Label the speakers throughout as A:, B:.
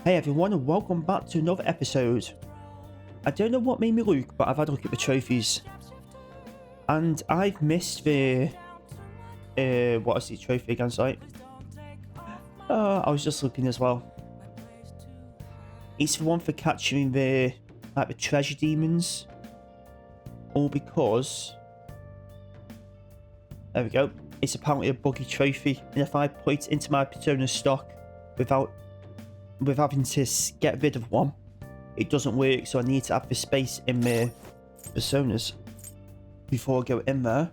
A: Hey everyone, and welcome back to another episode. I don't know what made me look, but I've had a look at the trophies. And I've missed the... what is the trophy again, sorry? I was just looking as well. It's the one for capturing the... like the treasure demons. All because... there we go. It's apparently a buggy trophy. And if I put it into my persona stock without having to get rid of one, it doesn't work. So I need to have the space in my personas before I go in there,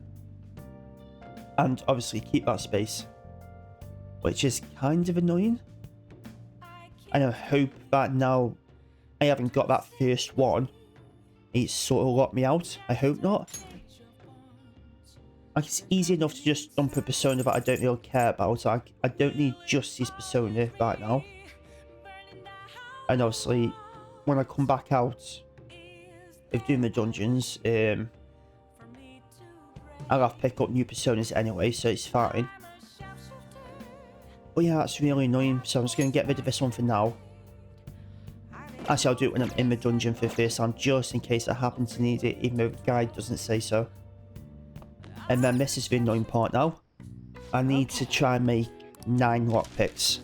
A: and obviously keep that space, which is kind of annoying. And I hope that now I haven't got that first one, it's sort of locked me out. I hope not. Like, it's easy enough to just dump a persona that I don't really care about. I don't need just this persona right now. And obviously, when I come back out of doing the dungeons, I'll have to pick up new personas anyway, so it's fine. But yeah, that's really annoying, so I'm just going to get rid of this one for now. Actually, I'll do it when I'm in the dungeon for the first time, just in case I happen to need it, even though the guide doesn't say so. And then this is the annoying part now. I need to try and make 9 lockpicks.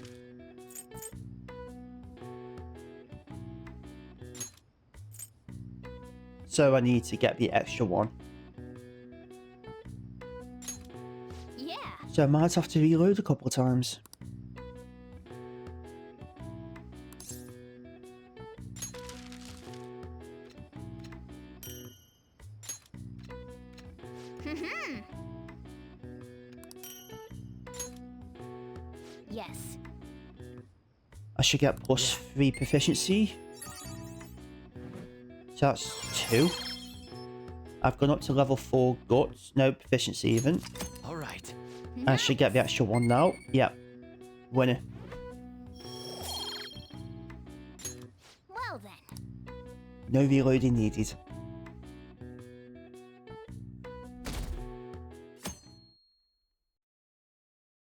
A: So I need to get the extra one.
B: Yeah.
A: So I might have to reload a couple of times.
B: Yes.
A: I should get +3 proficiency. So that's 2. I've gone up to level 4 guts, no proficiency even.
C: Alright.
A: I should get the extra one now. Yep. Winner.
B: Well then.
A: No reloading needed.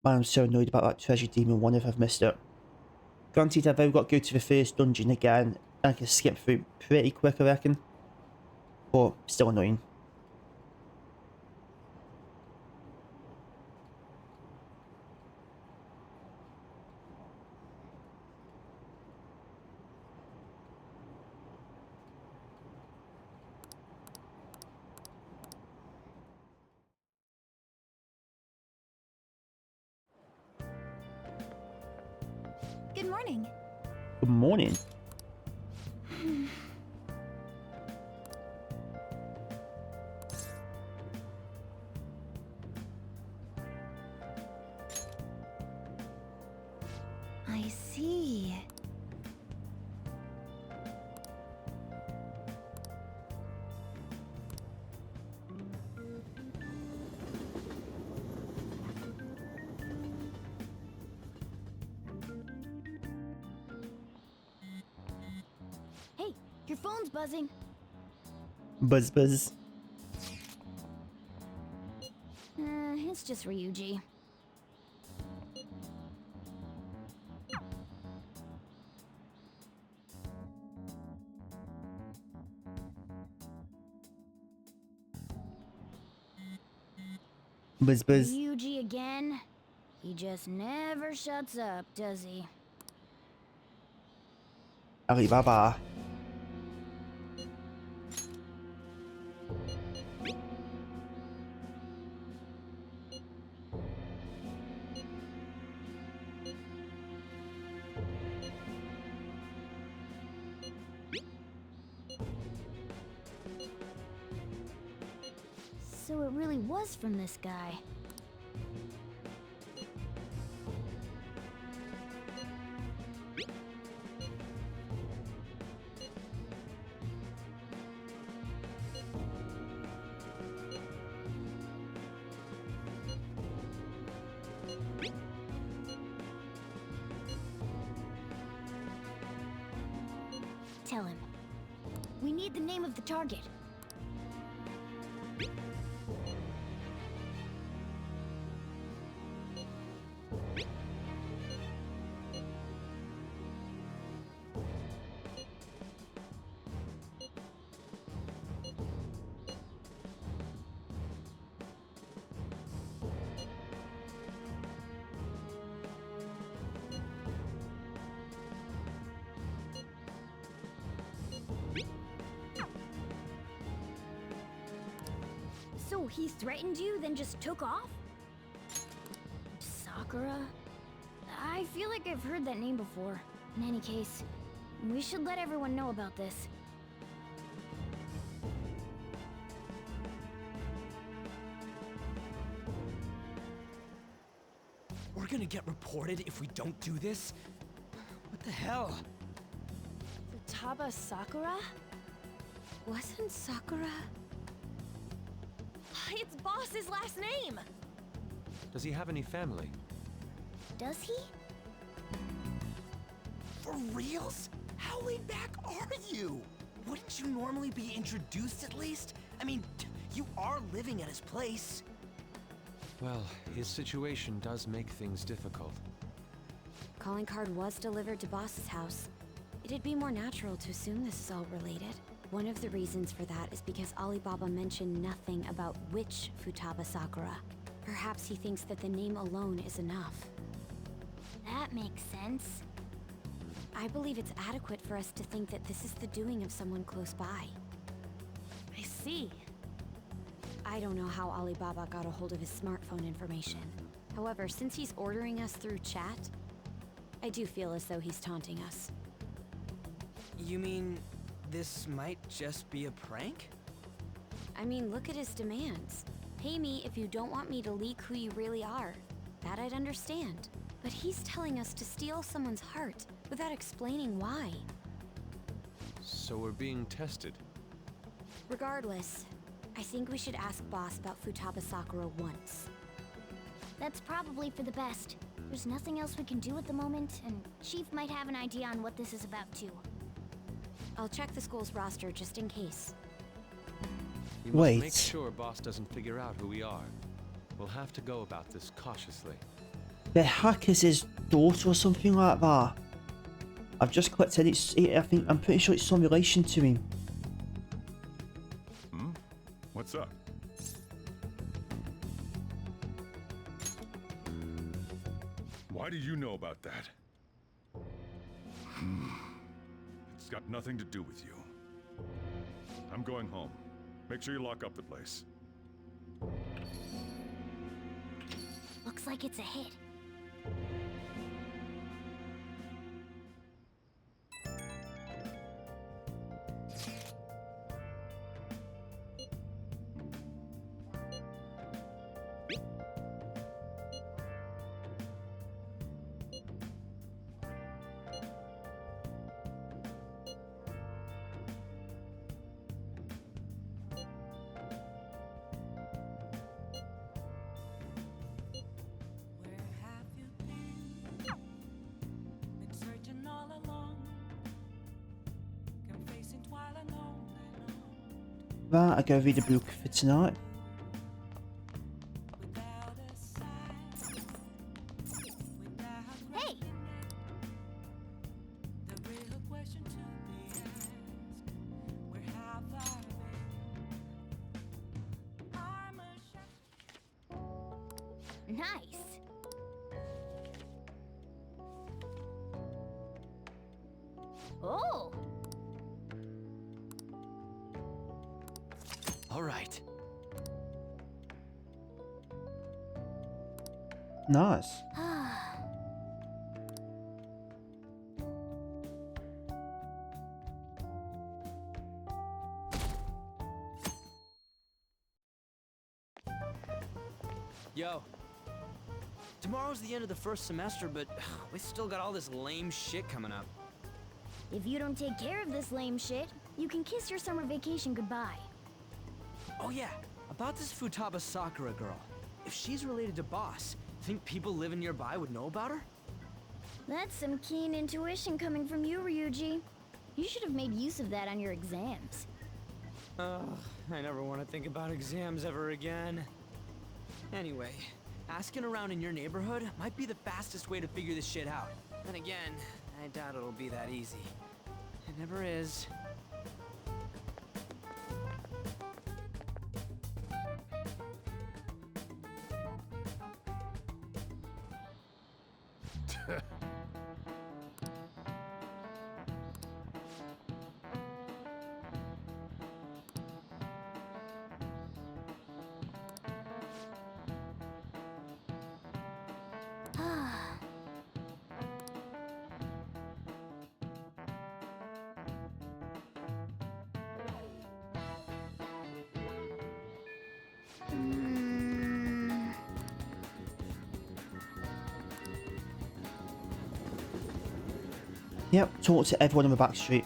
A: Man, I'm so annoyed about that treasure demon one if I've missed it. Granted, I've only got to go to the first dungeon again. I can skip through pretty quick, I reckon. But still annoying.
B: Good morning.
A: Good morning.
B: I see. Hey, your phone's buzzing.
A: Buzz buzz.
B: It's just Ryuji.
A: Buzz buzz.
B: Ryuji again? He just never shuts up, does he?
A: Alibaba.
B: So it really was from this guy. Tell him. We need the name of the target. he threatened you, then just took off? Sakura? I feel like I've heard that name before. In any case, we should let everyone know about this.
C: We're gonna get reported if we don't do this? What the hell?
B: Futaba Sakura? Wasn't Sakura...
D: It's Boss's last name!
E: Does he have any family?
B: Does he?
C: For reals? How laid back are you? Wouldn't you normally be introduced at least? I mean, you are living at his place.
E: Well, his situation does make things difficult.
F: Calling card was delivered to Boss's house. It'd be more natural to assume this is all related. One of the reasons for that is because Alibaba mentioned nothing about which Futaba Sakura. Perhaps he thinks that the name alone is enough.
B: That makes sense.
F: I believe it's adequate for us to think that this is the doing of someone close by.
D: I see.
F: I don't know how Alibaba got a hold of his smartphone information. However, since he's ordering us through chat, I do feel as though he's taunting us.
C: You mean this might just be a prank?
F: I mean, look at his demands. Pay me if you don't want me to leak who you really are. That I'd understand. But he's telling us to steal someone's heart without explaining why.
E: So we're being tested.
F: Regardless, I think we should ask Boss about Futaba Sakura once.
B: That's probably for the best. There's nothing else we can do at the moment, and Chief might have an idea on what this is about too.
F: I'll check the school's roster just in case.
E: You must
A: Wait.
E: make sure Boss doesn't figure out who we are. We'll have to go about this cautiously.
A: The hacker's his daughter or something like that. I've just clicked and I'm pretty sure it's some relation to him.
G: What's up? Why do you know about that? It's got nothing to do with you. I'm going home. Make sure you lock up the place.
B: Looks like it's a hit.
A: Right, I go read a book for tonight.
B: Hey! Nice! Oh!
C: All right.
A: Nice.
C: Yo. Tomorrow's the end of the first semester, but we still got all this lame shit coming up.
B: If you don't take care of this lame shit, you can kiss your summer vacation goodbye.
C: Oh yeah, about this Futaba Sakura girl. If she's related to Boss, think people living nearby would know about her?
B: That's some keen intuition coming from you, Ryuji. You should have made use of that on your exams.
C: Ugh, I never want to think about exams ever again. Anyway, asking around in your neighborhood might be the fastest way to figure this shit out. Then again, I doubt it'll be that easy. It never is.
A: Yep, talk to everyone on the back street.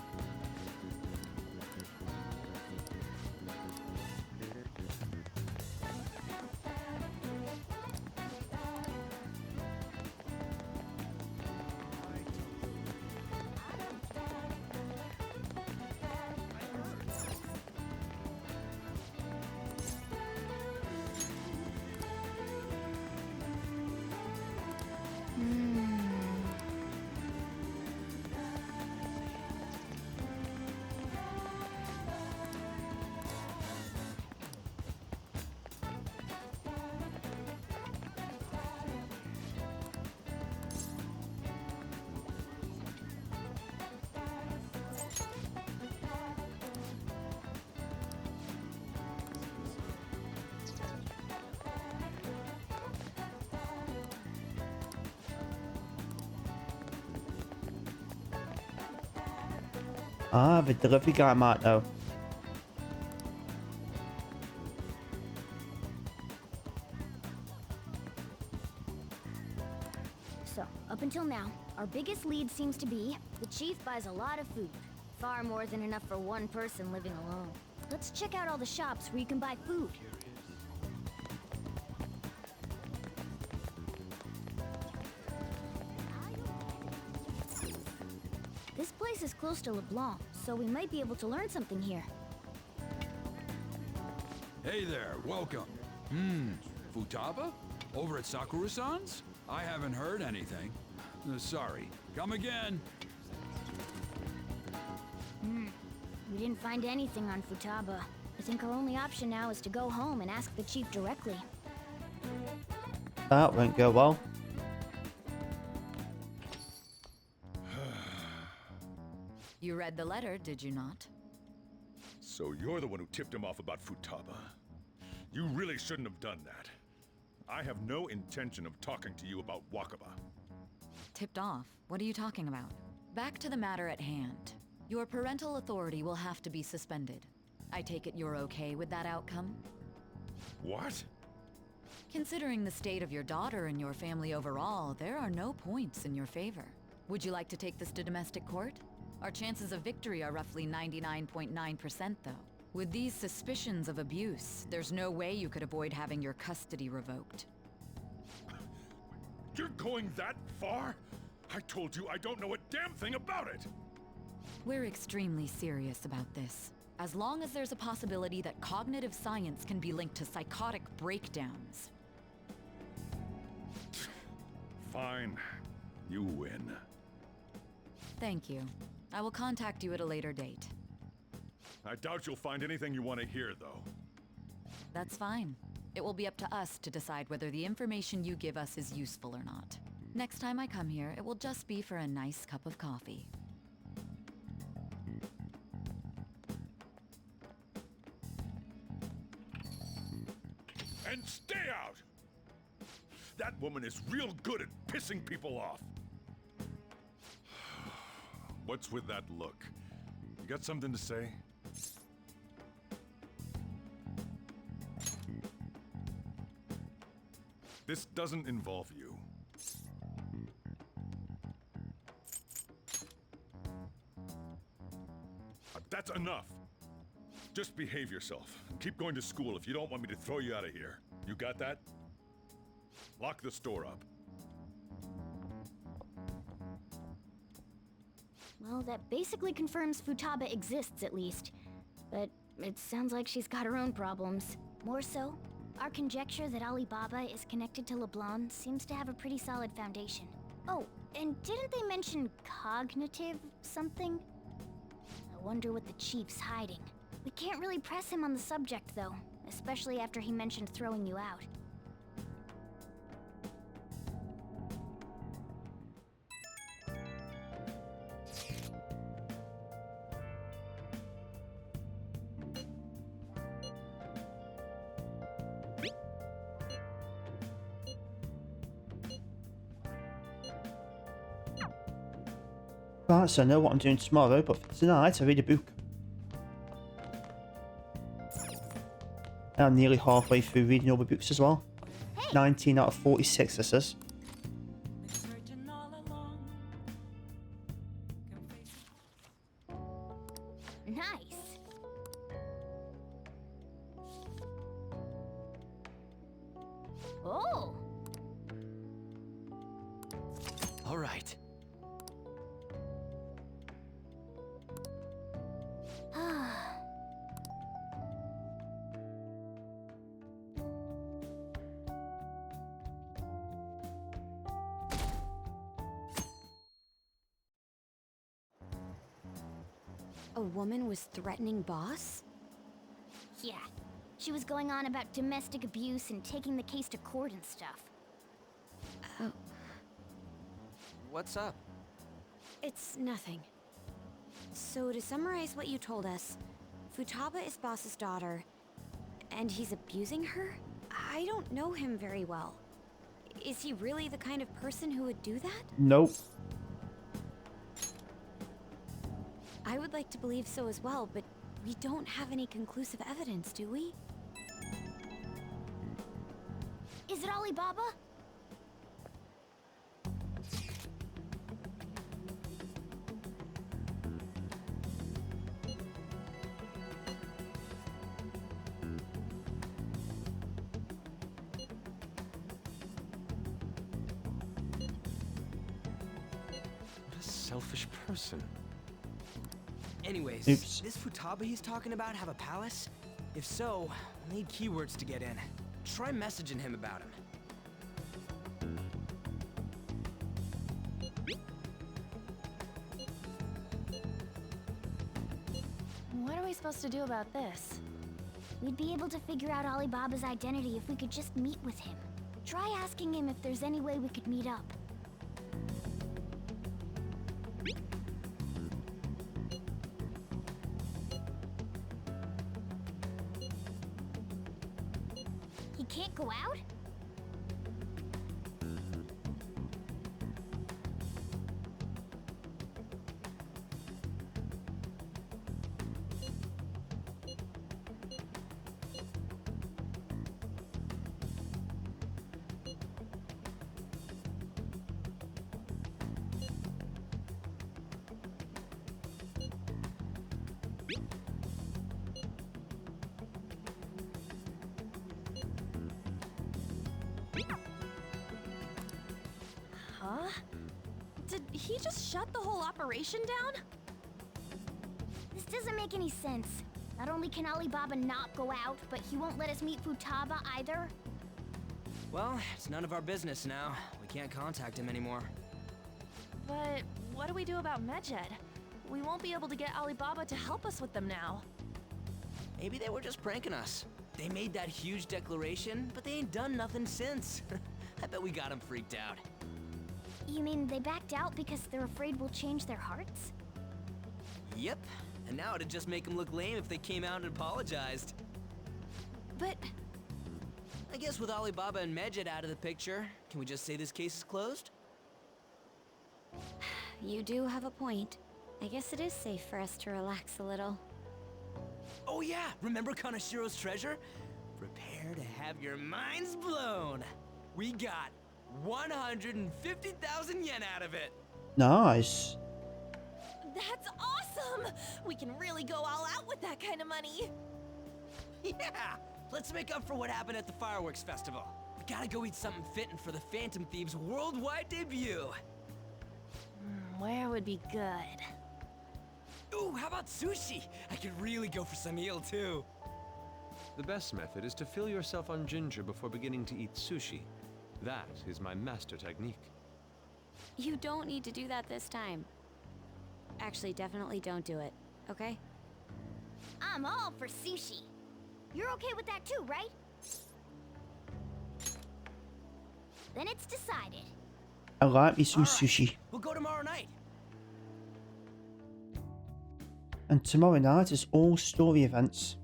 A: Ah, the delivery guy might know.
B: So, up until now, our biggest lead seems to be the chief buys a lot of food. Far more than enough for one person living alone. Let's check out all the shops where you can buy food. This place is close to LeBlanc, so we might be able to learn something here.
H: Hey there, welcome. Futaba? Over at Sakura-san's? I haven't heard anything. Sorry. Come again.
B: We didn't find anything on Futaba. I think our only option now is to go home and ask the chief directly.
A: That won't go well.
I: You read the letter, did you not?
G: So you're the one who tipped him off about Futaba. You really shouldn't have done that. I have no intention of talking to you about Wakaba.
I: Tipped off? What are you talking about? Back to the matter at hand. Your parental authority will have to be suspended. I take it you're okay with that outcome?
G: What?
I: Considering the state of your daughter and your family overall, there are no points in your favor. Would you like to take this to domestic court? Our chances of victory are roughly 99.9%, though. With these suspicions of abuse, there's no way you could avoid having your custody revoked.
G: You're going that far? I told you I don't know a damn thing about it!
I: We're extremely serious about this. As long as there's a possibility that cognitive science can be linked to psychotic breakdowns.
G: Fine. You win.
I: Thank you. I will contact you at a later date.
G: I doubt you'll find anything you want to hear, though.
I: That's fine. It will be up to us to decide whether the information you give us is useful or not. Next time I come here, it will just be for a nice cup of coffee.
G: And stay out! That woman is real good at pissing people off. What's with that look? You got something to say? This doesn't involve you. That's enough. Just behave yourself and keep going to school if you don't want me to throw you out of here. You got that? Lock the store up.
B: Well, that basically confirms Futaba exists, at least. But it sounds like she's got her own problems. More so, our conjecture that Alibaba is connected to LeBlanc seems to have a pretty solid foundation. Oh, and didn't they mention cognitive something? I wonder what the chief's hiding. We can't really press him on the subject, though, especially after he mentioned throwing you out.
A: Right, so I know what I'm doing tomorrow, but for tonight I read a book. I'm nearly halfway through reading all the books as well. 19 out of 46, this is.
B: Nice. Oh.
C: All right.
F: A woman was threatening Boss?
B: Yeah. She was going on about domestic abuse and taking the case to court and stuff.
F: Oh,
C: What's up?
F: it's nothing. So to summarize what you told us, Futaba is Boss's daughter, and he's abusing her? I don't know him very well. Is he really the kind of person who would do that?
A: Nope.
F: I would like to believe so as well, but we don't have any conclusive evidence, do we?
B: Is it Alibaba?
E: What a selfish person.
C: Anyways,
A: Oops.
C: this Futaba he's talking about have a palace? If so, we'll need keywords to get in. Try messaging him about him.
D: What are we supposed to do about this?
B: We'd be able to figure out Alibaba's identity if we could just meet with him. Try asking him if there's any way we could meet up. He can't go out?
D: Huh? Did he just shut the whole operation down?
B: This doesn't make any sense. Not only can Alibaba not go out, but he won't let us meet Futaba either.
C: Well, it's none of our business now. We can't contact him anymore.
D: But what do we do about Medjed? We won't be able to get Alibaba to help us with them now.
C: Maybe they were just pranking us. They made that huge declaration, but they ain't done nothing since. I bet we got them freaked out.
B: You mean they backed out because they're afraid we'll change their hearts?
C: Yep. And now it'd just make them look lame if they came out and apologized.
D: But
C: I guess with Alibaba and Medjed out of the picture, can we just say this case is closed?
F: You do have a point. I guess it is safe for us to relax a little.
C: Oh yeah, remember Kanashiro's treasure? Prepare to have your minds blown. We got 150,000 yen out of it.
A: Nice.
D: that's awesome! We can really go all out with that kind of money.
C: Yeah, let's make up for what happened at the fireworks festival. We gotta go eat something fitting for the Phantom Thieves' worldwide debut.
D: Where would be good?
C: Ooh, how about sushi? I could really go for some eel too.
E: The best method is to fill yourself on ginger before beginning to eat sushi. That is my master technique.
F: You don't need to do that this time. Actually, definitely don't do it, okay?
B: I'm all for sushi. You're okay with that too, right? Then it's decided.
A: I like me some
C: All right,
A: sushi.
C: We'll go tomorrow night.
A: And tomorrow night is all story events.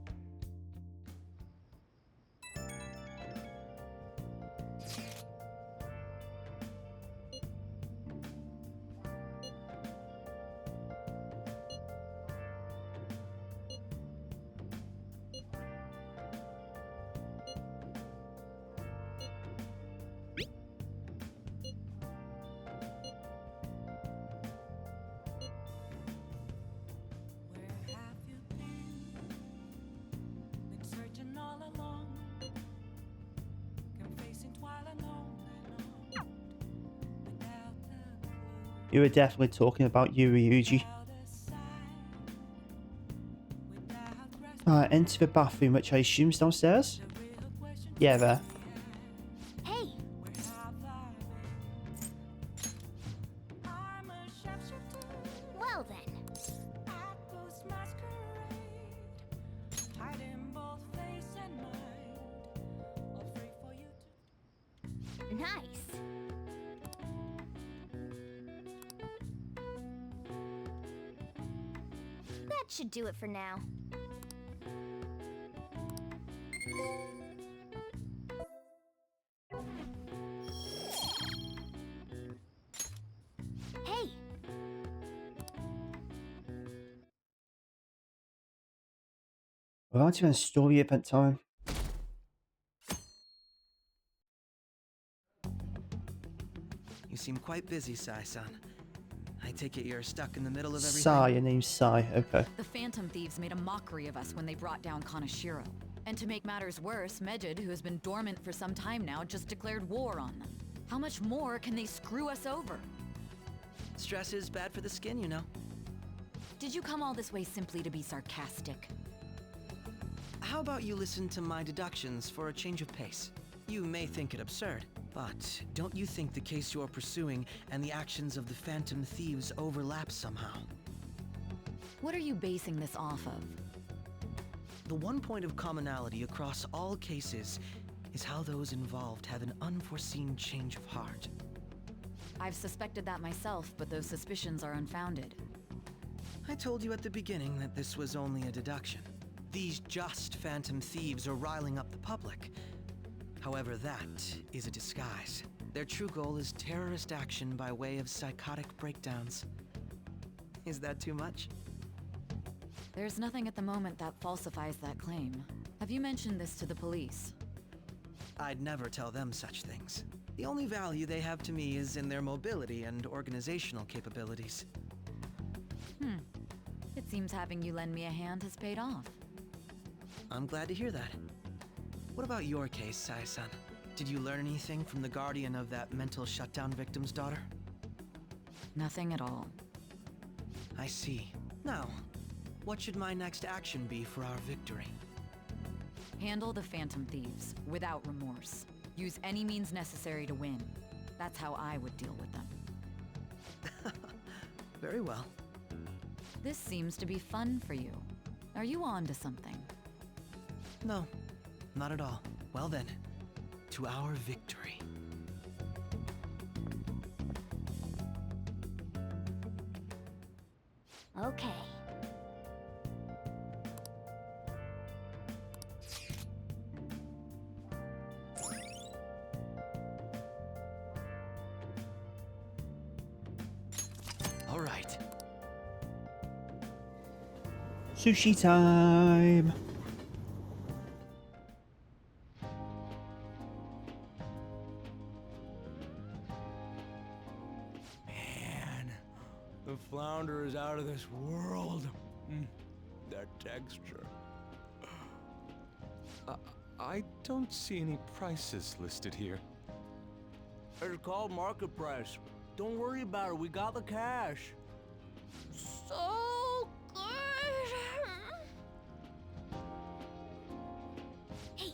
A: You were definitely talking about you, Ryuji. Enter the bathroom, which I assume is downstairs? Yeah, there.
B: Hey! Well then. Nice. That should do it for now. Hey!
A: We're on to a story event time.
J: You seem quite busy, Sai-san. I take it you're stuck in the middle of everything?
A: Sai, your name's Sai, okay.
I: The Phantom Thieves made a mockery of us when they brought down Kaneshiro. And to make matters worse, Medjed, who has been dormant for some time now, just declared war on them. How much more can they screw us over?
J: Stress is bad for the skin, you know.
I: Did you come all this way simply to be sarcastic?
J: How about you listen to my deductions for a change of pace? You may think it absurd, but don't you think the case you're pursuing and the actions of the Phantom Thieves overlap somehow?
I: What are you basing this off of?
J: The one point of commonality across all cases is how those involved have an unforeseen change of heart.
I: I've suspected that myself, but those suspicions are unfounded.
J: I told you at the beginning that this was only a deduction. These just Phantom Thieves are riling up the public. However, that is a disguise. Their true goal is terrorist action by way of psychotic breakdowns. Is that too much?
I: There's nothing at the moment that falsifies that claim. Have you mentioned this to the police?
J: I'd never tell them such things. The only value they have to me is in their mobility and organizational capabilities.
I: It seems having you lend me a hand has paid off.
J: I'm glad to hear that. What about your case, Sai-san? Did you learn anything from the guardian of that mental shutdown victim's daughter?
I: Nothing at all.
J: I see. Now, what should my next action be for our victory?
I: Handle the Phantom Thieves, without remorse. Use any means necessary to win. That's how I would deal with them.
J: Very well.
I: This seems to be fun for you. Are you on to something?
J: No, not at all. Well then, to our victory.
B: Okay.
J: All right.
A: Sushi time!
C: Man, the flounder is out of this world. That texture.
E: I don't see any prices listed here.
C: It's called market price. Don't worry about it, we got the cash.
B: So good. Hey,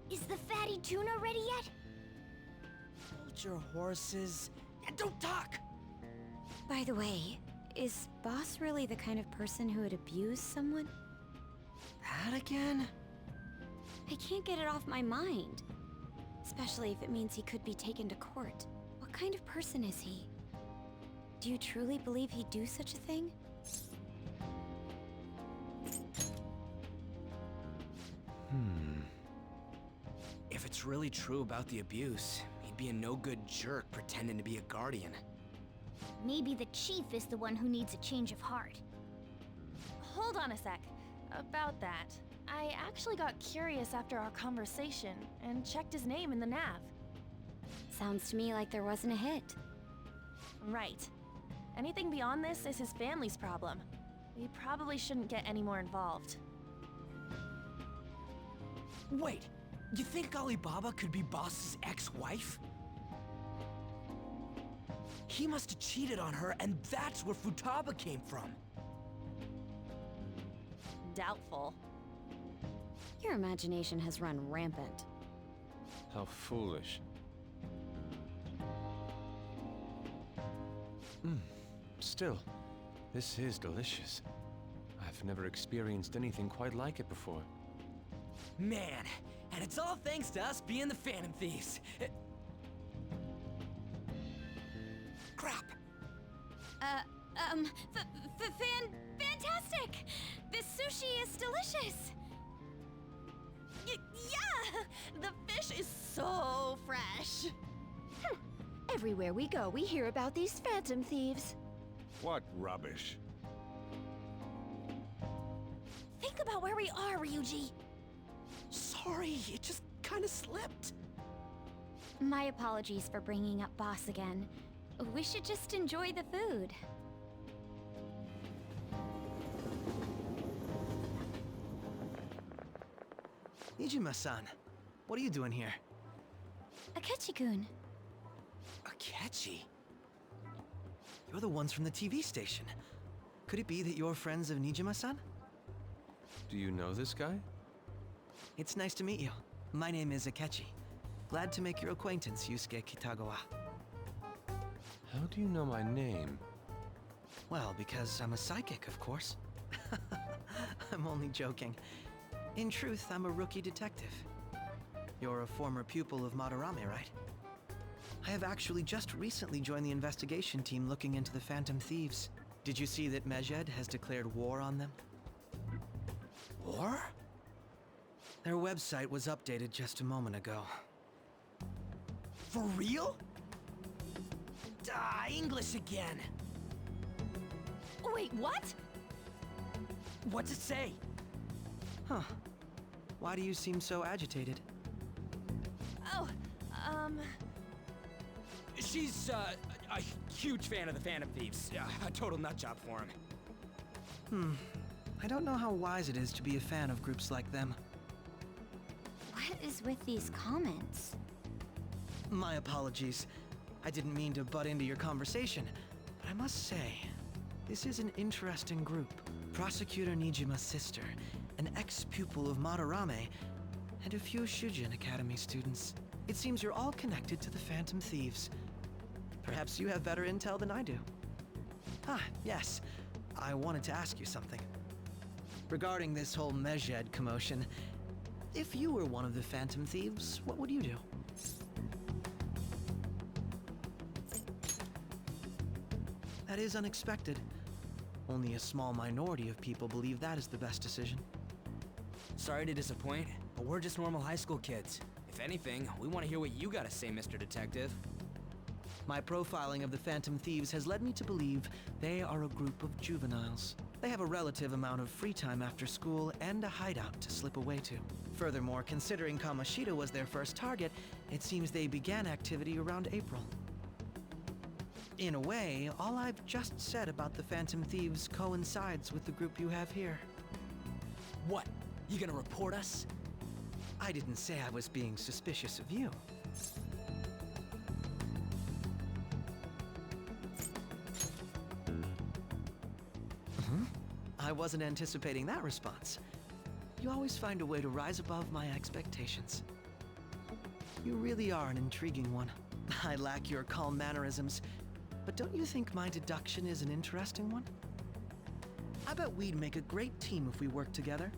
B: is the fatty tuna ready yet?
J: Hold your horses and don't talk!
F: By the way, is Boss really the kind of person who would abuse someone?
J: That again?
F: I can't get it off my mind. Especially if it means he could be taken to court. What kind of person is he? Do you truly believe he'd do such a thing?
C: If it's really true about the abuse, he'd be a no-good jerk pretending to be a guardian.
B: Maybe the chief is the one who needs a change of heart.
D: Hold on a sec. About that, I actually got curious after our conversation and checked his name in the nav.
F: Sounds to me like there wasn't a hit.
D: Right. Anything beyond this is his family's problem. We probably shouldn't get any more involved.
C: Wait, you think Alibaba could be Boss's ex-wife? He must have cheated on her, and that's where Futaba came from.
D: Doubtful.
F: Your imagination has run rampant.
E: How foolish. Still, this is delicious. I've never experienced anything quite like it before.
C: Man, and it's all thanks to us being the Phantom Thieves. Crap!
F: Fantastic! This sushi is delicious!
D: Yeah! The fish is so fresh.
B: Everywhere we go, we hear about these phantom thieves.
G: What rubbish.
D: Think about where we are, Ryuji.
C: Sorry, it just kind of slipped.
B: My apologies for bringing up Boss again. We should just enjoy the food.
J: Nijima-san, what are you doing here?
B: Akechi-kun.
C: Akechi?
J: You're the ones from the TV station. Could it be that you're friends of Nijima-san?
E: Do you know this guy?
J: It's nice to meet you. My name is Akechi. Glad to make your acquaintance, Yusuke Kitagawa.
E: How do you know my name?
J: Well, because I'm a psychic, of course. I'm only joking. In truth, I'm a rookie detective. You're a former pupil of Madarame, right? I have actually just recently joined the investigation team looking into the Phantom Thieves. Did you see that Medjed has declared war on them?
C: War?
J: Their website was updated just a moment ago.
C: For real? English again.
D: Wait, what?
C: What's it say?
J: Huh. Why do you seem so agitated?
D: Oh,
C: She's, a huge fan of the Phantom Thieves. A total nutjob for him.
J: I don't know how wise it is to be a fan of groups like them.
B: What is with these comments?
J: My apologies. I didn't mean to butt into your conversation, but I must say, this is an interesting group. Prosecutor Nijima's sister, an ex-pupil of Madarame, and a few Shujin Academy students. It seems you're all connected to the Phantom Thieves. Perhaps you have better intel than I do. Ah, yes. I wanted to ask you something. Regarding this whole Medjed commotion, if you were one of the Phantom Thieves, what would you do? That is unexpected. Only a small minority of people believe that is the best decision.
C: Sorry to disappoint, but we're just normal high school kids. If anything, we want to hear what you gotta say, Mr. Detective.
J: My profiling of the Phantom Thieves has led me to believe they are a group of juveniles. They have a relative amount of free time after school and a hideout to slip away to. Furthermore, considering Kamoshida was their first target, it seems they began activity around April. In a way, all I've just said about the Phantom Thieves coincides with the group you have here.
C: What? You gonna report us?
J: I didn't say I was being suspicious of you. I wasn't anticipating that response. You always find a way to rise above my expectations. You really are an intriguing one. I lack your calm mannerisms, but don't you think my deduction is an interesting one? I bet we'd make a great team if we worked together.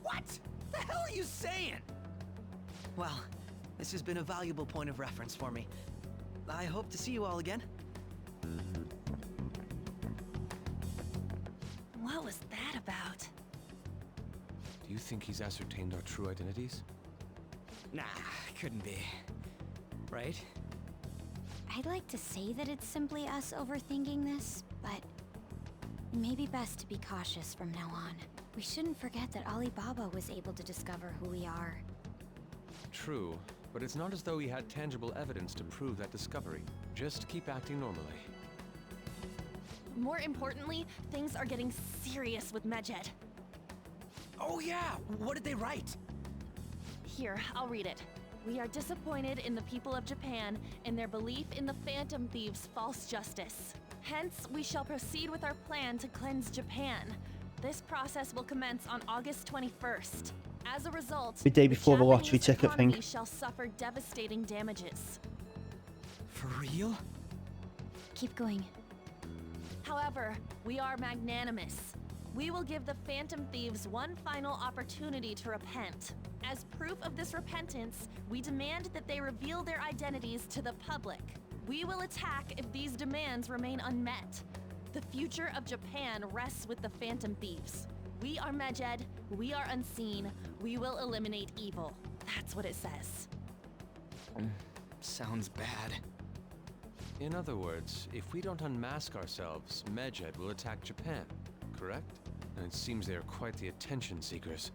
C: What the hell are you saying?
J: Well, this has been a valuable point of reference for me. I hope to see you all again.
D: what was that about?
E: Do you think he's ascertained our true identities?
C: Nah, couldn't be. Right?
B: I'd like to say that it's simply us overthinking this, but maybe best to be cautious from now on. We shouldn't forget that Alibaba was able to discover who we are.
E: True, but it's not as though he had tangible evidence to prove that discovery. Just keep acting normally.
D: More importantly, things are getting serious with Medjed.
C: Oh yeah, what did they write?
D: Here, I'll read it. We are disappointed in the people of Japan in their belief in the Phantom Thieves' false justice. Hence, we shall proceed with our plan to cleanse Japan. This process will commence on August 21st. As a result,
A: The day before the lottery
D: Japanese
A: ticket thing.
D: economy shall suffer devastating damages.
J: For real?
B: Keep going.
D: However, we are magnanimous. We will give the Phantom Thieves one final opportunity to repent. As proof of this repentance, we demand that they reveal their identities to the public. We will attack if these demands remain unmet. The future of Japan rests with the Phantom Thieves. We are Medjed, we are unseen, we will eliminate evil. That's what it says.
J: Sounds bad.
E: In other words, if we don't unmask ourselves, Medjed will attack Japan, correct? And it seems they are quite the attention seekers.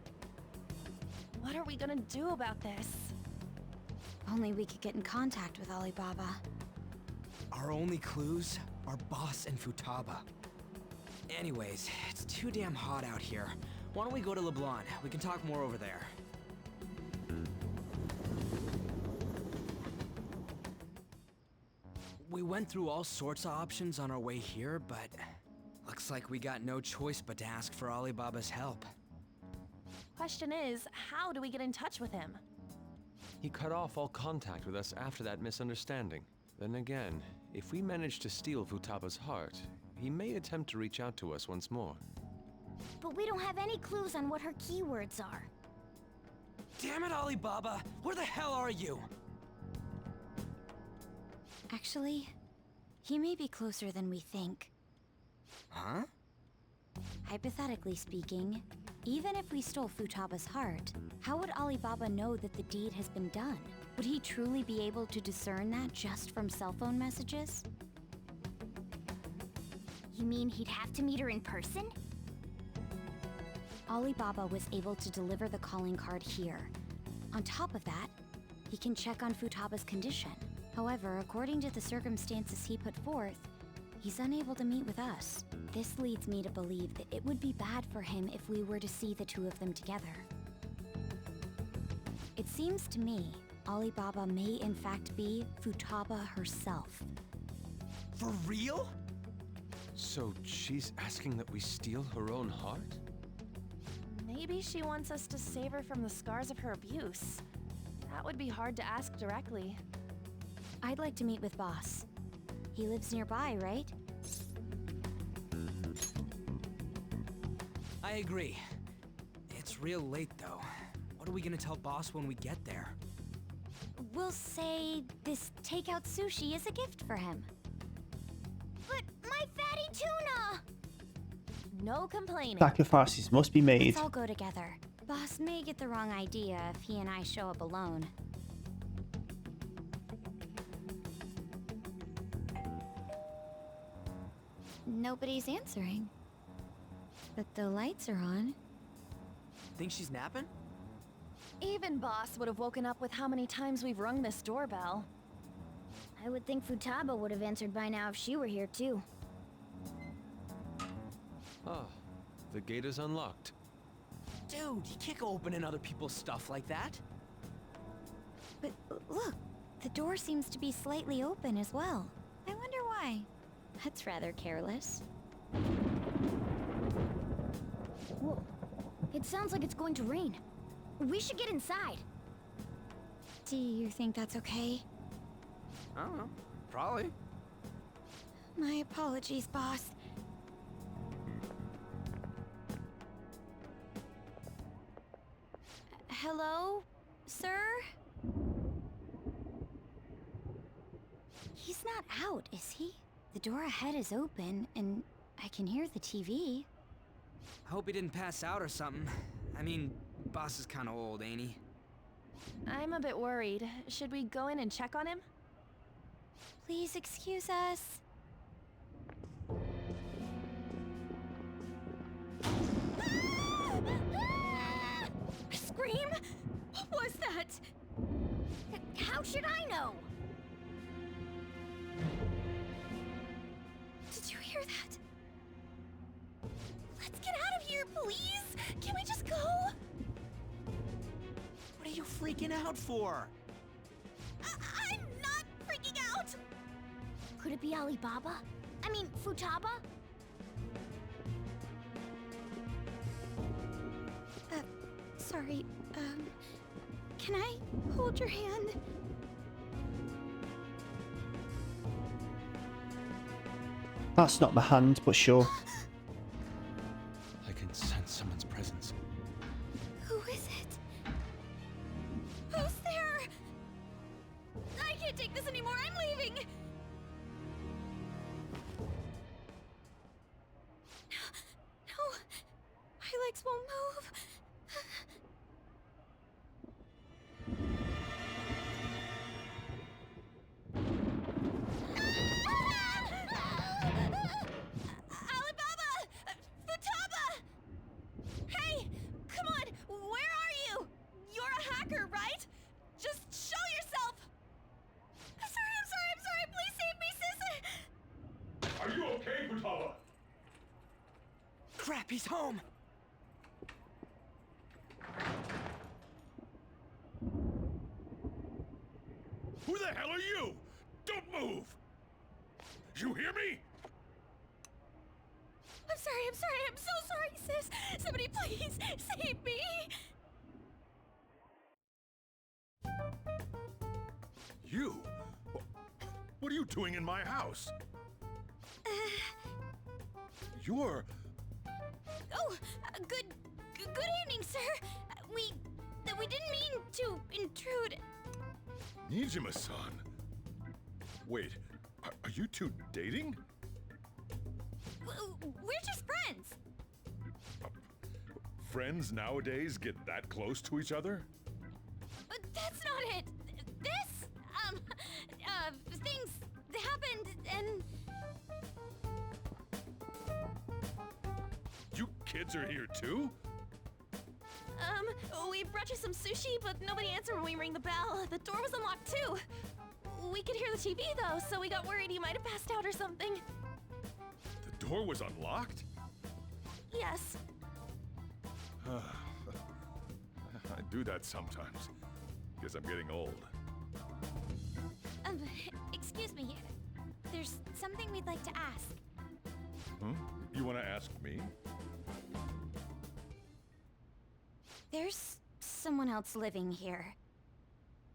D: What are we gonna do about this?
F: Only we could get in contact with Alibaba.
J: Our only clues are Boss and Futaba. Anyways, it's too damn hot out here. Why don't we go to LeBlanc? We can talk more over there. We went through all sorts of options on our way here, but looks like we got no choice but to ask for Alibaba's help.
D: Question is, how do we get in touch with him?
E: He cut off all contact with us after that misunderstanding. Then again, if we manage to steal Futaba's heart, he may attempt to reach out to us once more.
B: But we don't have any clues on what her keywords are.
J: Damn it, Alibaba! Where the hell are you?
F: Actually, he may be closer than we think.
J: Huh?
F: Hypothetically speaking, even if we stole Futaba's heart, how would Alibaba know that the deed has been done? Would he truly be able to discern that just from cell phone messages?
B: You mean he'd have to meet her in person?
F: Alibaba was able to deliver the calling card here. On top of that, he can check on Futaba's condition. However, according to the circumstances he put forth, he's unable to meet with us. This leads me to believe that it would be bad for him if we were to see the two of them together. It seems to me Alibaba may in fact be Futaba herself.
J: For real?
E: So she's asking that we steal her own heart?
D: Maybe she wants us to save her from the scars of her abuse. That would be hard to ask directly.
F: I'd like to meet with Boss. He lives nearby, right?
J: I agree. It's real late, though. What are we gonna tell Boss when we get there?
F: We'll say this takeout sushi is a gift for him.
B: But my fatty tuna!
D: No complaining.
A: Sacrifices must be made.
F: Let's all go together. Boss may get the wrong idea if he and I show up alone. Nobody's answering. But the lights are on.
J: Think she's napping?
D: Even Boss would have woken up with how many times we've rung this doorbell.
B: I would think Futaba would have answered by now if she were here too.
E: Ah, the gate is unlocked.
J: Dude, you can't go opening other people's stuff like that.
F: But look, the door seems to be slightly open as well. I wonder why. That's rather careless.
B: Whoa. It sounds like it's going to rain. We should get inside.
F: Do you think that's okay?
J: I don't know. Probably.
F: My apologies, boss. Hello, sir? He's not out, is he? The door ahead is open, and I can hear the TV.
J: I hope he didn't pass out or something. I mean, Boss is kinda old, ain't he?
D: I'm a bit worried. Should we go in and check on him?
F: Please excuse us.
B: Scream? What was that? How should I know?
F: Did you hear that? Let's get out of here, please! Can we just go?
J: What are you freaking out for?
B: Could it be Alibaba? I mean, Futaba? Sorry, can I hold your hand?
A: That's not my hand, but sure.
E: I can sense someone's presence.
B: Who is it? Who's there? I can't take this anymore. I'm leaving. No, my legs won't move. Alibaba! Futaba! Hey, come on! Where are you? You're a hacker, right? Just show yourself! I'm sorry! Please save me, sis!
G: Are you okay, Futaba?
C: Crap, he's home!
G: Who the hell are you? Don't move! You hear me?
B: I'm so sorry, sis! Somebody please save me!
G: You? What are you doing in my house? You're...
B: Oh, good evening, sir. We didn't mean to intrude.
G: Nijima-san. Wait, are you two dating?
B: We're just friends.
G: Friends nowadays get that close to each other?
B: But that's not it. This, things happened and...
G: You kids are here too?
D: We brought you some sushi, but nobody answered when we rang the bell. The door was unlocked too. We could hear the TV though, so we got worried you might have passed out or something.
G: The door was unlocked?
D: Yes.
G: I do that sometimes. Guess I'm getting old.
B: Excuse me. There's something we'd like to ask.
G: Hmm? You want to ask me?
B: There's someone else living here,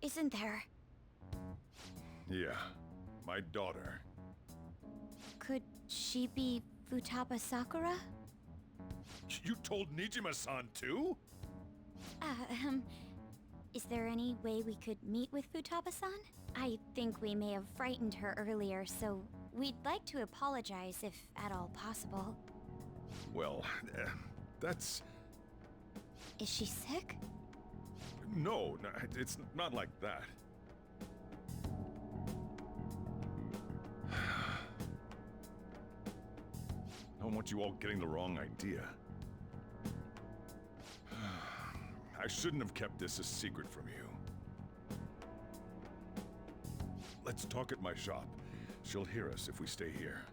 B: isn't there?
G: Yeah, my daughter.
B: Could she be Futaba Sakura?
G: You told Nijima-san too?
B: Is there any way we could meet with Futaba-san? I think we may have frightened her earlier, so we'd like to apologize if at all possible.
G: Well, that's...
B: Is she sick?
G: No, it's not like that. I don't want you all getting the wrong idea. I shouldn't have kept this a secret from you. Let's talk at my shop. She'll hear us if we stay here.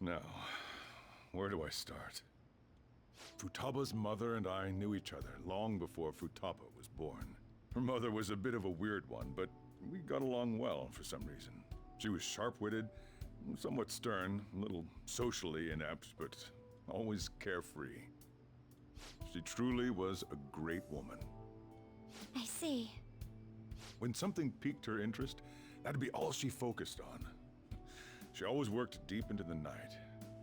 G: Now, where do I start? Futaba's mother and I knew each other long before Futaba was born. Her mother was a bit of a weird one, but we got along well for some reason. She was sharp-witted, somewhat stern, a little socially inept, but always carefree. She truly was a great woman.
B: I see.
G: When something piqued her interest, that'd be all she focused on. She always worked deep into the night.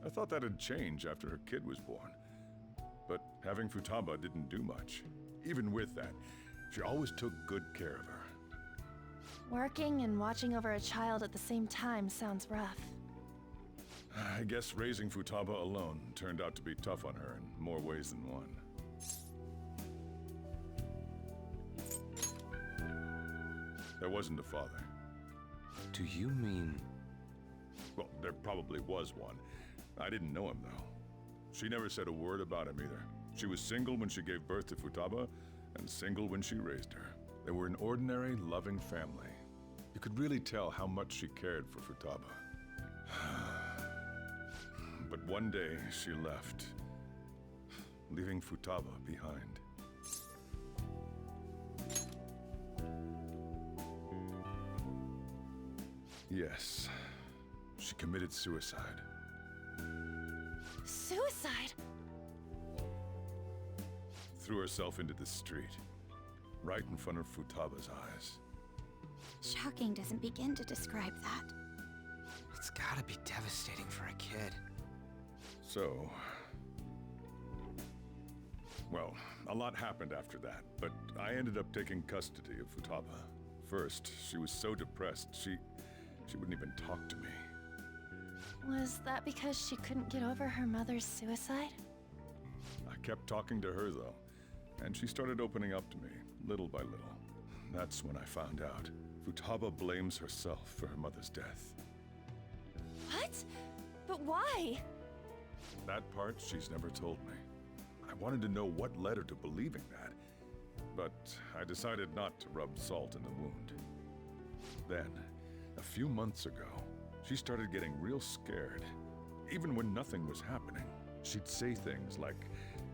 G: I thought that'd change after her kid was born. But having Futaba didn't do much. Even with that, she always took good care of her.
D: Working and watching over a child at the same time sounds rough.
G: I guess raising Futaba alone turned out to be tough on her in more ways than one. There wasn't a father.
E: Do you mean...
G: Well, there probably was one. I didn't know him, though. She never said a word about him either. She was single when she gave birth to Futaba, and single when she raised her. They were an ordinary, loving family. You could really tell how much she cared for Futaba. But one day, she left, leaving Futaba behind. Yes. She committed suicide.
D: Suicide?
G: Threw herself into the street, right in front of Futaba's eyes.
F: Shocking doesn't begin to describe that.
C: It's gotta be devastating for a kid.
G: So... well, a lot happened after that, but I ended up taking custody of Futaba. First, she was so depressed, she wouldn't even talk to me.
D: Was that because she couldn't get over her mother's suicide?
G: I kept talking to her, though, and she started opening up to me, little by little. That's when I found out. Futaba blames herself for her mother's death.
D: What? But why?
G: That part she's never told me. I wanted to know what led her to believing that, but I decided not to rub salt in the wound. Then, a few months ago, she started getting real scared. Even when nothing was happening, she'd say things like,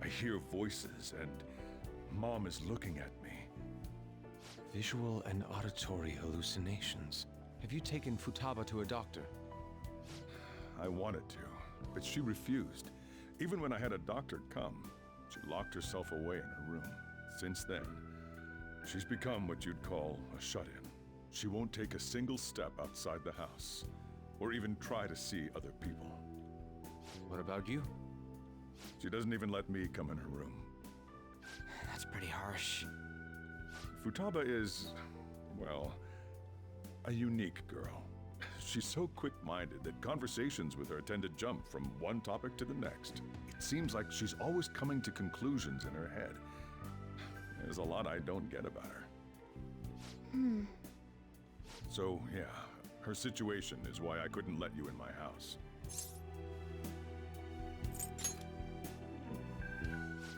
G: "I hear voices," and "Mom is looking at me."
E: Visual and auditory hallucinations. Have you taken Futaba to a doctor?
G: I wanted to, but she refused. Even when I had a doctor come, she locked herself away in her room. Since then, she's become what you'd call a shut-in. She won't take a single step outside the house, or even try to see other people.
E: What about you?
G: She doesn't even let me come in her room.
C: That's pretty harsh.
G: Futaba is, well, a unique girl. She's so quick-minded that conversations with her tend to jump from one topic to the next. It seems like she's always coming to conclusions in her head. There's a lot I don't get about her. So, yeah, her situation is why I couldn't let you in my house.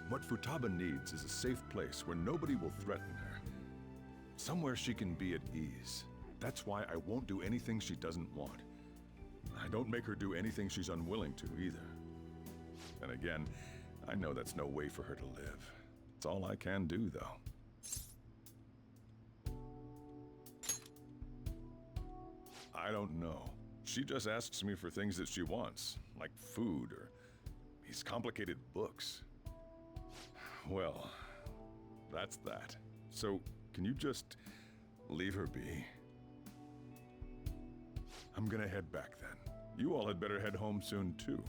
G: What Futaba needs is a safe place where nobody will threaten her. Somewhere she can be at ease. That's why I won't do anything she doesn't want. I don't make her do anything she's unwilling to either. And again, I know that's no way for her to live. It's all I can do, though. I don't know. She just asks me for things that she wants, like food or these complicated books. Well, that's that. So, can you just leave her be? I'm gonna head back then. You all had better head home soon, too.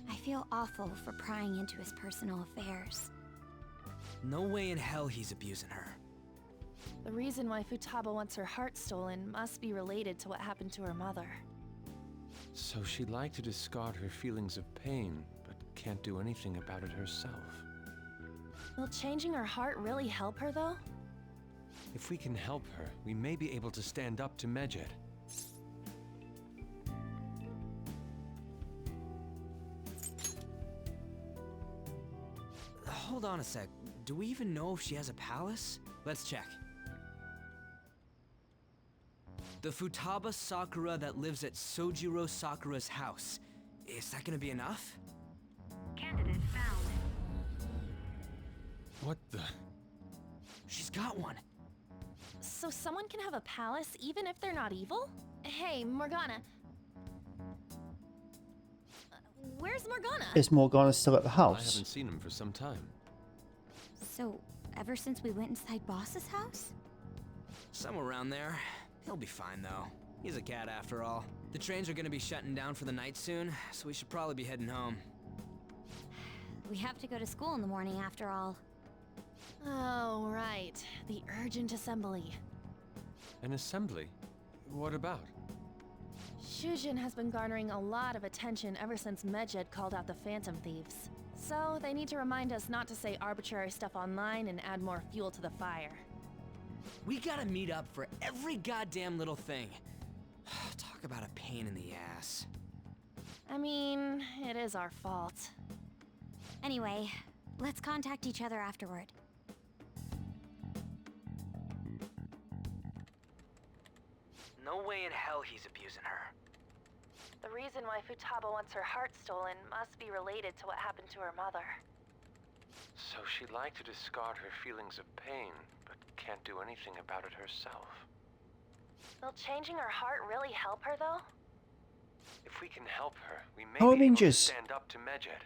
F: I feel awful for prying into his personal affairs.
C: No way in hell he's abusing her.
D: The reason why Futaba wants her heart stolen must be related to what happened to her mother.
E: So she'd like to discard her feelings of pain, but can't do anything about it herself.
D: Will changing her heart really help her, though?
E: If we can help her, we may be able to stand up to Medjed.
C: Hold on a sec. Do we even know if she has a palace? Let's check. The Futaba Sakura that lives at Sojiro Sakura's house. Is that gonna be enough?
K: Candidate found.
E: What the?
C: She's got one.
D: So someone can have a palace even if they're not evil? Hey, Morgana. Where's Morgana?
A: Is Morgana still at the
E: I
A: house?
E: haven't seen him for some time.
F: So, ever since we went inside Boss's house?
C: Somewhere around there. He'll be fine, though. He's a cat after all. The trains are gonna be shutting down for the night soon, so we should probably be heading home.
F: We have to go to school in the morning after all.
D: Oh, right. The urgent assembly.
E: An assembly? What about?
D: Shujin has been garnering a lot of attention ever since Medjed called out the Phantom Thieves. So, they need to remind us not to say arbitrary stuff online and add more fuel to the fire.
C: We gotta meet up for every goddamn little thing. Talk about a pain in the ass.
D: I mean, it is our fault.
F: Anyway, let's contact each other afterward.
C: No way in hell he's abusing her.
D: The reason why Futaba wants her heart stolen must be related to what happened to her mother.
E: So she'd like to discard her feelings of pain, but can't do anything about it herself.
D: Will changing her heart really help her, though?
E: If we can help her, we may
A: Power
E: be able to
A: Rangers.
E: stand up to Medjed.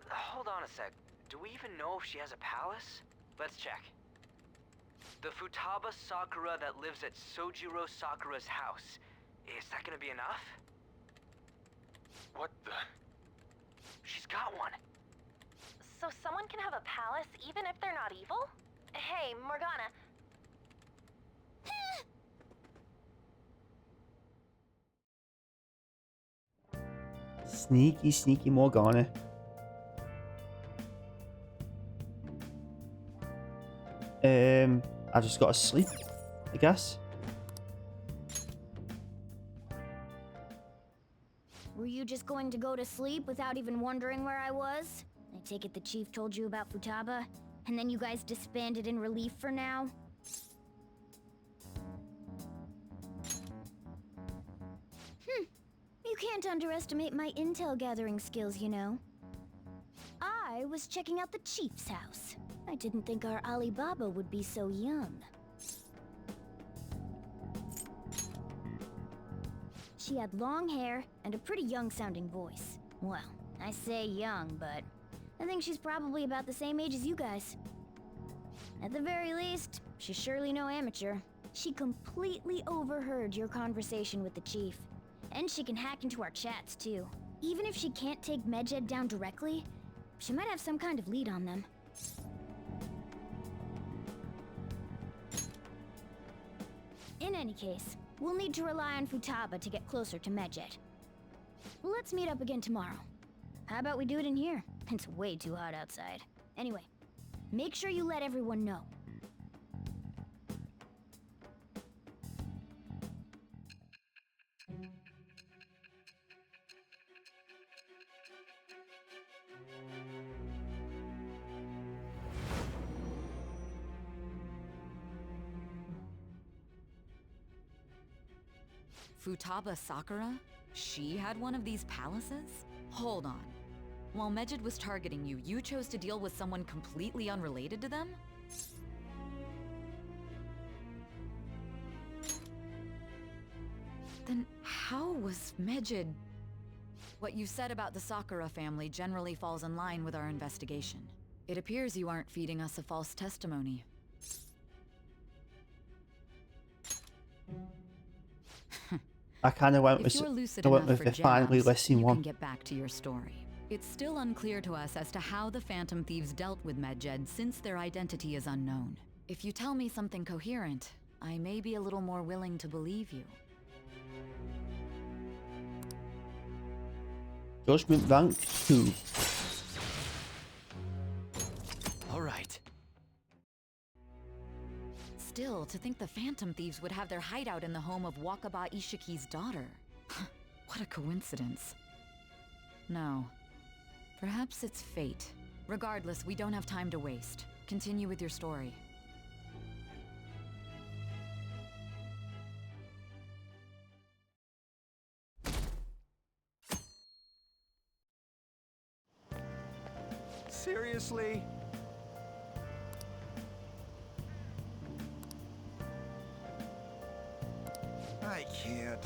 C: Hold on a sec. Do we even know if she has a palace? Let's check. The Futaba Sakura that lives at Sojiro Sakura's house. Is that gonna be enough?
E: What the?
C: She's got one.
D: So someone can have a palace even if they're not evil? Hey, Morgana.
A: Sneaky, sneaky Morgana. I just got to sleep, I guess.
B: Were you just going to go to sleep without even wondering where I was? I take it the chief told you about Futaba, and then you guys disbanded in relief for now? You can't underestimate my intel gathering skills, you know. I was checking out the chief's house. I didn't think our Alibaba would be so young. She had long hair and a pretty young-sounding voice. Well, I say young, but I think she's probably about the same age as you guys. At the very least, she's surely no amateur. She completely overheard your conversation with the chief. And she can hack into our chats, too. Even if she can't take Medjed down directly, she might have some kind of lead on them. In any case, we'll need to rely on Futaba to get closer to Medjed. Let's meet up again tomorrow. How about we do it in here? It's way too hot outside. Anyway, make sure you let everyone know.
I: Futaba Sakura? She had one of these palaces? Hold on. While Medjed was targeting you, you chose to deal with someone completely unrelated to them? Then how was Medjed... What you said about the Sakura family generally falls in line with our investigation. It appears you aren't feeding us a false testimony.
A: I kind of went
I: If
A: with,
I: you're lucid
A: I went
I: enough
A: with
I: for
A: the finally
I: jabs,
A: listening
I: you
A: one.
I: can get back to your story. It's still unclear to us as to how the Phantom Thieves dealt with Medjed since their identity is unknown. If you tell me something coherent, I may be a little more willing to believe you.
A: Judgment rank 2.
C: All right.
I: Still, to think the Phantom Thieves would have their hideout in the home of Wakaba Ishiki's daughter. What a coincidence. No. Perhaps it's fate. Regardless, we don't have time to waste. Continue with your story.
C: Seriously?
L: I can't.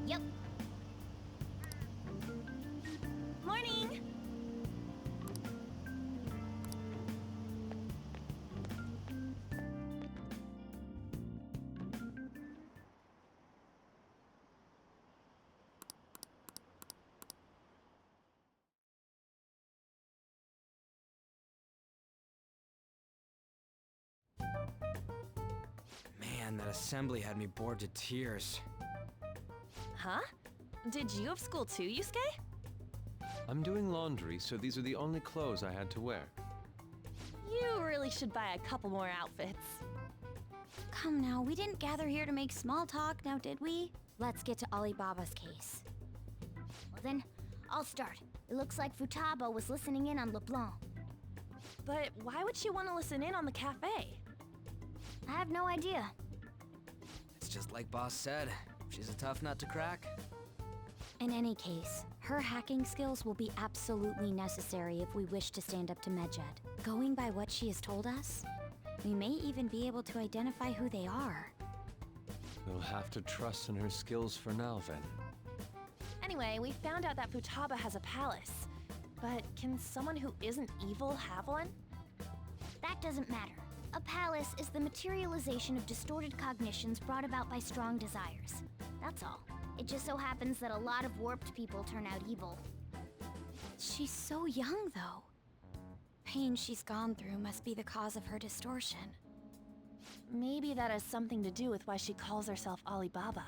B: Yep. Morning!
C: Man, that assembly had me bored to tears.
D: Huh? Did you have school too, Yusuke?
E: I'm doing laundry, so these are the only clothes I had to wear.
D: You really should buy a couple more outfits.
F: Come now, we didn't gather here to make small talk, now did we? Let's get to Alibaba's case.
B: Well then, I'll start. It looks like Futaba was listening in on LeBlanc.
D: But why would she want to listen in on the cafe?
B: I have no idea.
C: It's just like Boss said. She's a tough nut to crack.
F: In any case, her hacking skills will be absolutely necessary if we wish to stand up to Medjed. Going by what she has told us, we may even be able to identify who they are.
E: We'll have to trust in her skills for now, then.
D: Anyway, we found out that Futaba has a palace. But can someone who isn't evil have one?
B: That doesn't matter. A palace is the materialization of distorted cognitions brought about by strong desires. That's all. It just so happens that a lot of warped people turn out evil.
F: She's so young, though. Pain she's gone through must be the cause of her distortion.
D: Maybe that has something to do with why she calls herself Alibaba.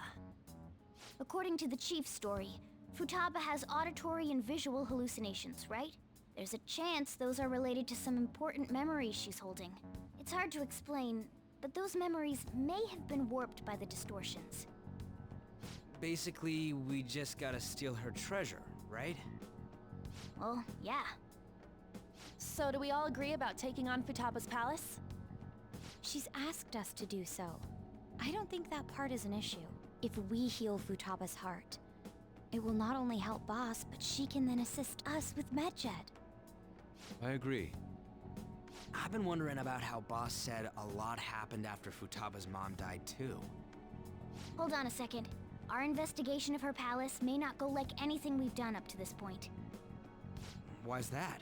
B: According to the chief's story, Futaba has auditory and visual hallucinations, right? There's a chance those are related to some important memories she's holding. It's hard to explain, but those memories may have been warped by the distortions.
C: Basically, we just gotta steal her treasure, right?
B: Well, yeah.
D: So do we all agree about taking on Futaba's palace?
F: She's asked us to do so. I don't think that part is an issue. If we heal Futaba's heart, it will not only help Boss, but she can then assist us with Medjed.
E: I agree.
C: I've been wondering about how Boss said a lot happened after Futaba's mom died too.
B: Hold on a second. Our investigation of her palace may not go like anything we've done up to this point.
C: Why's that?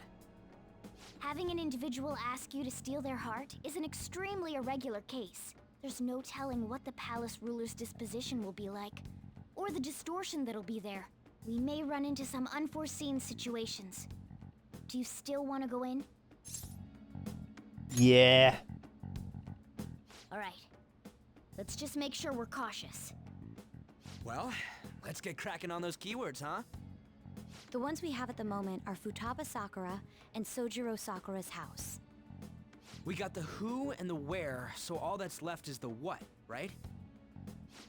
B: Having an individual ask you to steal their heart is an extremely irregular case. There's no telling what the palace ruler's disposition will be like, or the distortion that'll be there. We may run into some unforeseen situations. Do you still want to go in?
A: Yeah.
B: Alright. Let's just make sure we're cautious.
C: Well, let's get cracking on those keywords, huh?
F: The ones we have at the moment are Futaba Sakura and Sojiro Sakura's house.
C: We got the who and the where, so all that's left is the what, right?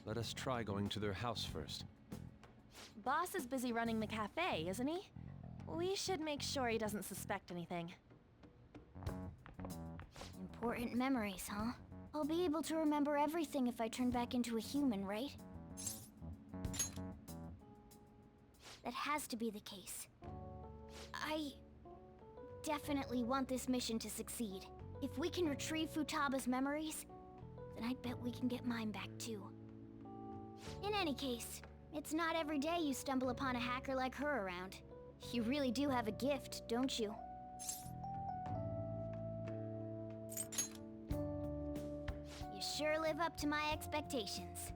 E: Let us try going to their house first.
D: Boss is busy running the cafe, isn't he? We should make sure he doesn't suspect anything.
B: Important memories, huh? I'll be able to remember everything if I turn back into a human, right? That has to be the case. I definitely want this mission to succeed. If we can retrieve Futaba's memories, then I bet we can get mine back too. In any case, it's not every day you stumble upon a hacker like her around. You really do have a gift, don't you? You sure live up to my expectations.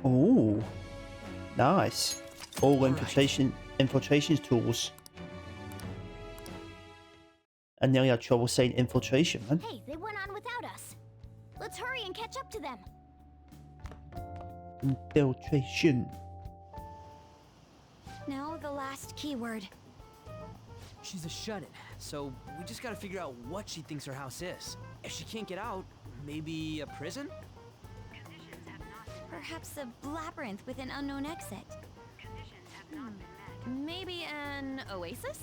A: Ooh. Nice. All infiltration tools. I nearly had trouble saying infiltration, man.
B: Hey, they went on without us. Let's hurry and catch up to them.
A: Infiltration.
F: Now the last keyword.
C: She's a shut-in, so we just gotta figure out what she thinks her house is. If she can't get out, maybe a prison?
K: Conditions have not been met.
F: Perhaps a labyrinth with an unknown exit.
K: Conditions have not been met.
D: Maybe an oasis?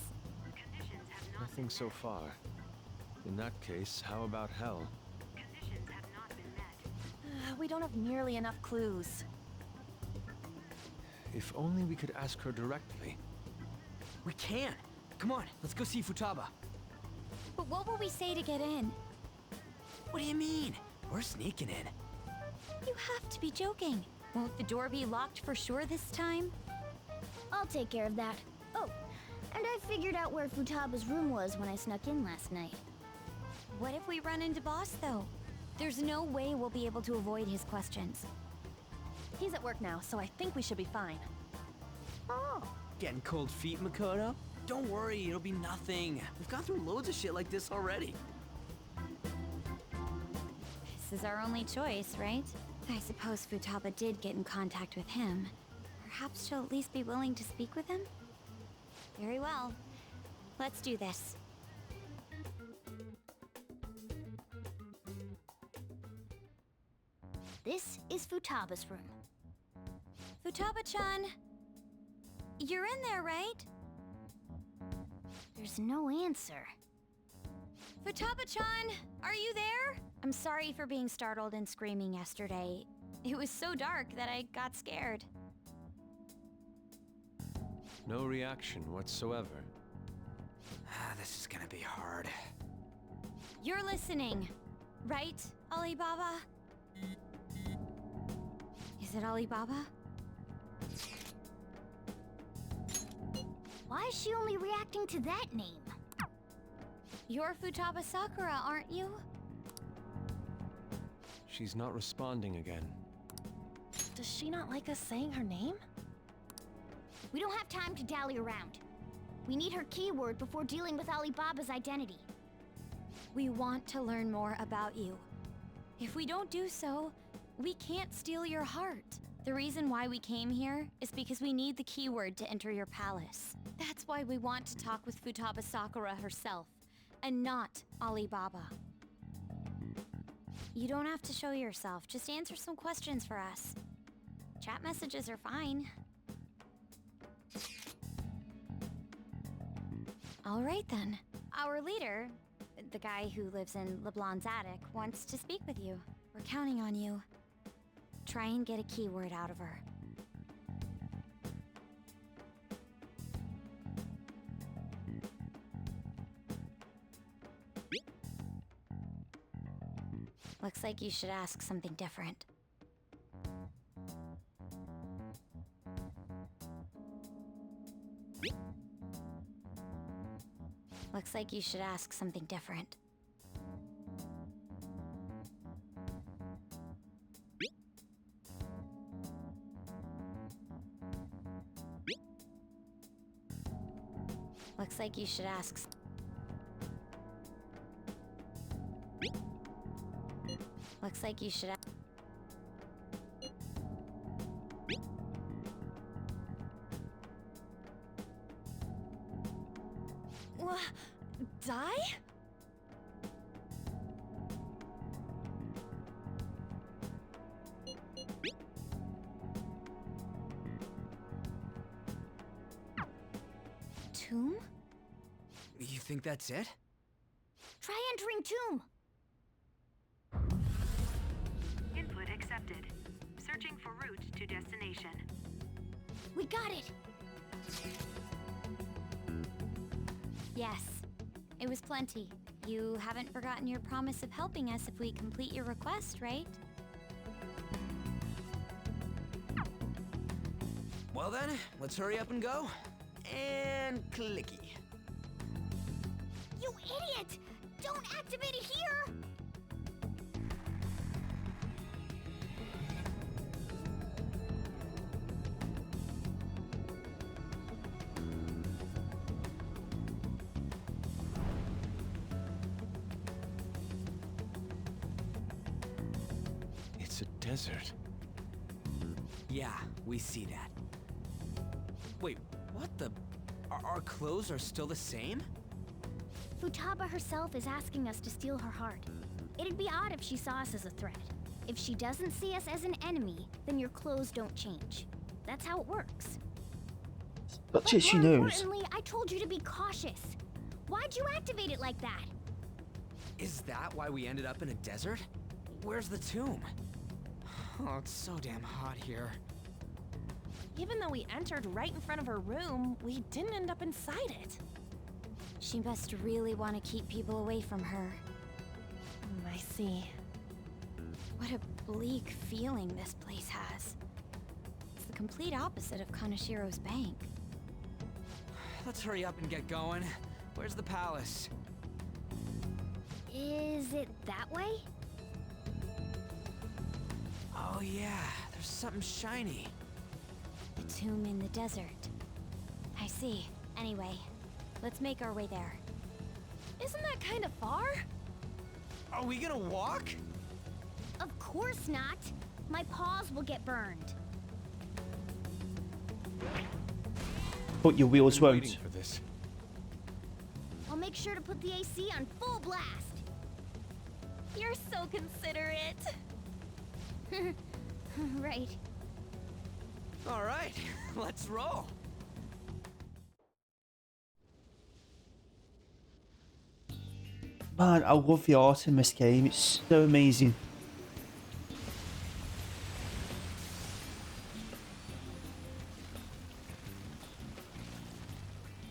K: Conditions have not
E: Nothing so far. In that case, how about hell?
K: Conditions have not been met.
D: We don't have nearly enough clues.
E: If only we could ask her directly.
C: We can! Come on, let's go see Futaba.
F: But what will we say to get in?
C: What do you mean? We're sneaking in.
F: You have to be joking. Won't the door be locked for sure this time?
B: I'll take care of that. Oh, and I figured out where Futaba's room was when I snuck in last night.
F: What if we run into Boss, though? There's no way we'll be able to avoid his questions.
D: He's at work now, so I think we should be fine.
C: Oh, getting cold feet, Makoto? Don't worry, it'll be nothing. We've gone through loads of shit like this already.
F: This is our only choice, right? I suppose Futaba did get in contact with him. Perhaps she'll at least be willing to speak with him? Very well. Let's do this.
B: This is Futaba's room.
F: Futaba-chan, you're in there, right?
B: There's no answer.
F: Futaba-chan, are you there? I'm sorry for being startled and screaming yesterday. It was so dark that I got scared.
E: No reaction whatsoever.
C: This is gonna be hard.
F: You're listening, right, Alibaba? Is it Alibaba?
B: Why is she only reacting to that name?
F: You're Futaba Sakura, aren't you?
E: She's not responding again.
D: Does she not like us saying her name?
B: We don't have time to dally around. We need her keyword before dealing with Alibaba's identity.
F: We want to learn more about you. If we don't do so, we can't steal your heart. The reason why we came here is because we need the keyword to enter your palace. That's why we want to talk with Futaba Sakura herself, and not Alibaba. You don't have to show yourself, just answer some questions for us. Chat messages are fine. All right then. Our leader, the guy who lives in LeBlanc's attic, wants to speak with you. We're counting on you. Try and get a keyword out of her. Looks like you should ask something different. Looks like you should ask something different. Looks like you should ask. Looks like you should.
D: Die?
B: Tomb?
C: You think that's it?
B: Try entering tomb.
K: Input accepted. Searching for route to destination.
B: We got it.
F: Yes, it was plenty. You haven't forgotten your promise of helping us if we complete your request, right?
C: Well then, let's hurry up and go. And clicky.
B: You idiot! Don't activate it here!
E: It's a desert.
C: Yeah, we see that. Wait, what the? Our clothes are still the same?
B: Futaba herself is asking us to steal her heart. It'd be odd if she saw us as a threat. If she doesn't see us as an enemy, then your clothes don't change. That's how it works.
A: But she
B: more
A: knows.
B: importantly, I told you to be cautious. Why'd you activate it like that?
C: Is that why we ended up in a desert? Where's the tomb? Oh, it's so damn hot here.
D: Even though we entered right in front of her room, we didn't end up inside it.
F: She must really want to keep people away from her.
D: I see.
F: What a bleak feeling this place has. It's the complete opposite of Kanashiro's bank.
C: Let's hurry up and get going. Where's the palace?
B: Is it that way?
C: Oh yeah, there's something shiny.
F: The tomb in the desert. I see. Anyway, let's make our way there.
D: Isn't that kind of far?
C: Are we gonna walk?
B: Of course not. My paws will get burned.
A: But your wheels
E: Been
A: won't.
E: waiting for this.
B: I'll make sure to put the AC on full blast.
D: You're so considerate.
B: Right.
C: All right, let's roll.
A: Man, I love the art in this game. It's so amazing.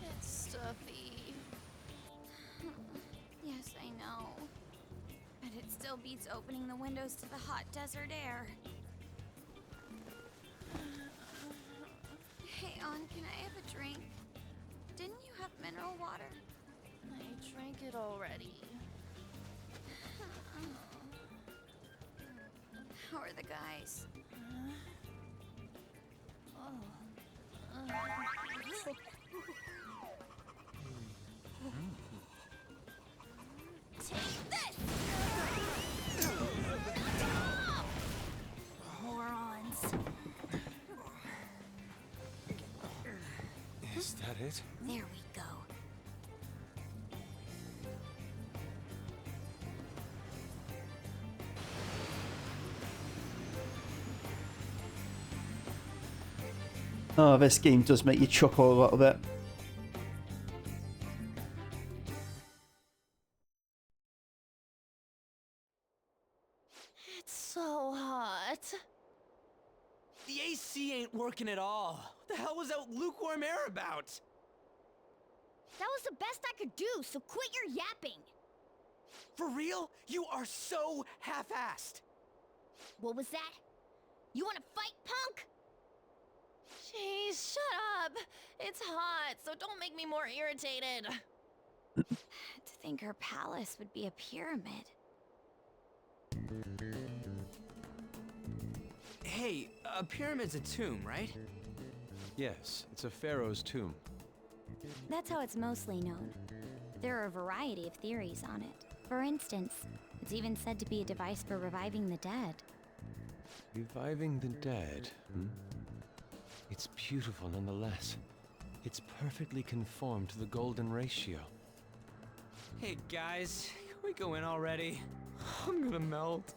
F: It's stuffy. Yes, I know. But it still beats opening the windows to the hot desert air. Hey, On, can I have a drink? Didn't you have mineral water?
M: I drank it already.
F: How are the guys? Take this!
M: Morons.
E: Is that it?
F: There we go.
A: Oh, this game does make you chuckle a little bit.
M: It's so hot.
C: The AC ain't working at all. What the hell was that lukewarm air about?
B: That was the best I could do, so quit your yapping.
C: For real? You are so half-assed.
B: What was that? You wanna fight, punk?
M: Jeez, shut up. It's hot, so don't make me more irritated.
F: To think her palace would be a pyramid.
C: Hey, a pyramid's a tomb, right?
E: Yes, it's a pharaoh's tomb.
F: That's how it's mostly known. There are a variety of theories on it. For instance, it's even said to be a device for reviving the dead.
E: Reviving the dead, hmm? It's beautiful nonetheless. It's perfectly conformed to the golden ratio.
C: Hey guys, can we go in already? I'm gonna melt.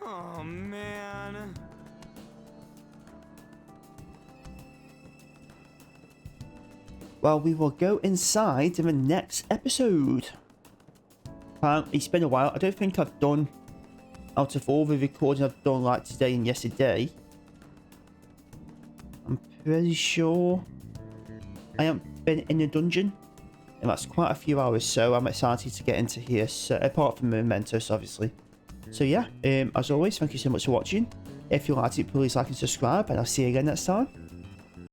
C: Oh man.
A: Well, we will go inside in the next episode. It's been a while. I don't think I've done, out of all the recording I've done like today and yesterday, I'm pretty sure I haven't been in a dungeon. And that's quite a few hours, so I'm excited to get into here, so, apart from Mementos, obviously. So yeah, as always, thank you so much for watching. If you liked it, please like and subscribe, and I'll see you again next time.